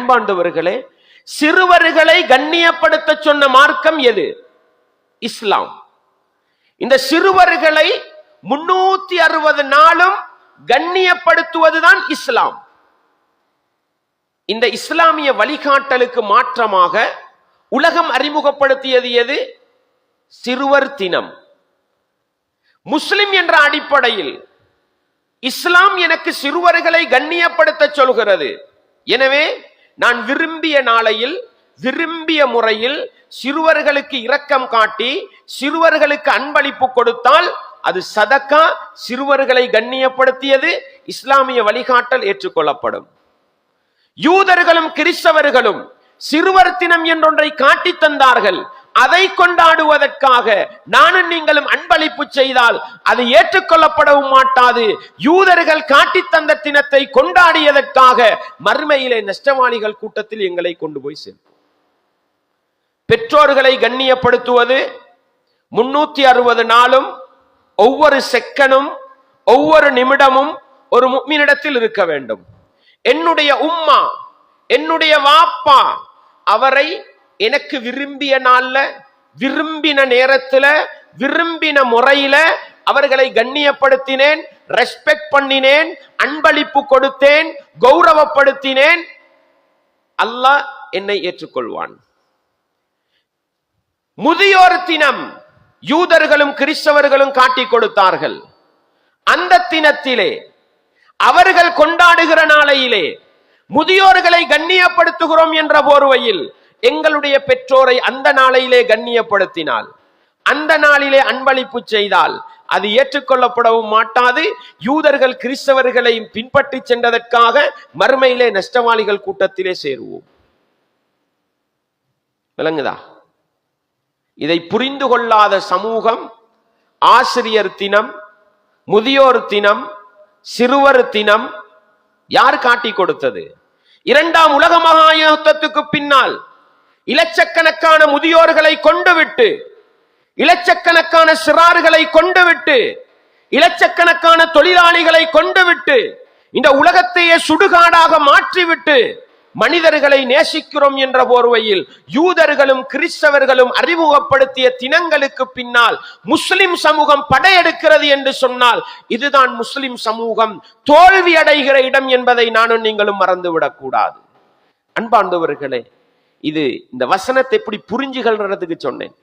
அன்பாண்டவர்களே, சிறுவர்களை கண்ணியப்படுத்த சொன்ன மார்க்கம் எது? இஸ்லாம். இந்த சிறுவர்களை 360 நாளும் கண்ணியப்படுத்துவதுதான் இஸ்லாம். இந்த இஸ்லாமிய வழிகாட்டலுக்கு மாற்றமாக உலகம் அறிமுகப்படுத்தியது எது? சிறுவர் தினம். முஸ்லிம் என்ற அடிப்படையில் இஸ்லாம் எனக்கு சிறுவர்களை கண்ணியப்படுத்த சொல்கிறது. எனவே நான் விரும்பிய நாளையில் விரும்பிய முறையில் சிறுவர்களுக்கு இரக்கம் காட்டி சிறுவர்களுக்கு அன்பளிப்பு கொடுத்தால் அது சதக்கா, சிறுவர்களை கண்ணியப்படுத்தியது, இஸ்லாமிய வழிகாட்டல் ஏற்றுக்கொள்ளப்படும். யூதர்களும் கிறிஸ்தவர்களும் சிறுவர் தினம் என்றொன்றை காட்டி தந்தார்கள். அதை கொண்டாடுவதற்காக நானும் நீங்களும் அன்பளிப்பு செய்தால் அது ஏற்றுக்கொள்ளப்படவும் மாட்டாது. யூதர்கள் காட்டி தந்த தினத்தை கொண்டாடியதற்காக மறுமையிலே நஷ்டவாளிகள் கூட்டத்தில் எங்களை கொண்டு போய் சேர்க்கும். பெற்றோர்களை கண்ணியப்படுத்துவது 360 நாளும் ஒவ்வொரு செகண்டும் ஒவ்வொரு நிமிடமும் ஒரு முஃமினிடத்தில் இருக்க வேண்டும். என்னுடைய உம்மா, என்னுடைய வாப்பா, அவரை எனக்கு விரும்பிய நாள்ல, விரும்பின நேரத்துல, விரும்பின முறையில அவர்களை கண்ணியப்படுத்தினேன், ரெஸ்பெக்ட் பண்ணினேன், அன்பளிப்பு கொடுத்தேன், கௌரவப்படுத்தினேன். அல்லாஹ் என்னை ஏற்றுக்கொள்வான். முதியோர் தினம் யூதர்களும் கிறிஸ்தவர்களும் காட்டிக் கொடுத்தார்கள். அந்த தினத்திலே அவர்கள் கொண்டாடுகிற நாளையிலே முதியோர்களை கண்ணியப்படுத்துகிறோம் என்ற போர்வையில் எங்களுடைய பெற்றோரை அந்த நாளையிலே கண்ணியப்படுத்தினால், அந்த நாளிலே அன்பளிப்பு செய்தால் அது ஏற்றுக்கொள்ளப்படவும் மாட்டாது. யூதர்கள் கிறிஸ்தவர்களை பின்பற்றி சென்றதற்காக மறுமையிலே நஷ்டவாளிகள் கூட்டத்திலே சேருவோம். விளங்குதா? இதை புரிந்து கொள்ளாத சமூகம் ஆசிரியர் தினம், முதியோர் தினம், சிறுவர் தினம் யார் காட்டி கொடுத்தது? இரண்டாம் உலக மகா யுத்தத்துக்கு பின்னால் இலட்சக்கணக்கான முதியோர்களை கொண்டு விட்டு, இலட்சக்கணக்கான சிறார்களை கொண்டு விட்டு, இலட்சக்கணக்கான தொழிலாளிகளை கொண்டு விட்டு, இந்த உலகத்தையே சுடுகாடாக மாற்றிவிட்டு மனிதர்களை நேசிக்கிறோம் என்ற போர்வையில் யூதர்களும் கிறிஸ்தவர்களும் அறிமுகப்படுத்திய தினங்களுக்கு பின்னால் முஸ்லிம் சமூகம் படையெடுக்கிறது என்று சொன்னால் இதுதான் முஸ்லிம் சமூகம் தோல்வி அடைகிற இடம் என்பதை நானும் நீங்களும் மறந்துவிடக் கூடாது. அன்பாண்டவர்களே, இது இந்த வசனத்தை எப்படி புரிஞ்சுகள்ன்றதுக்கு சொன்னேன்.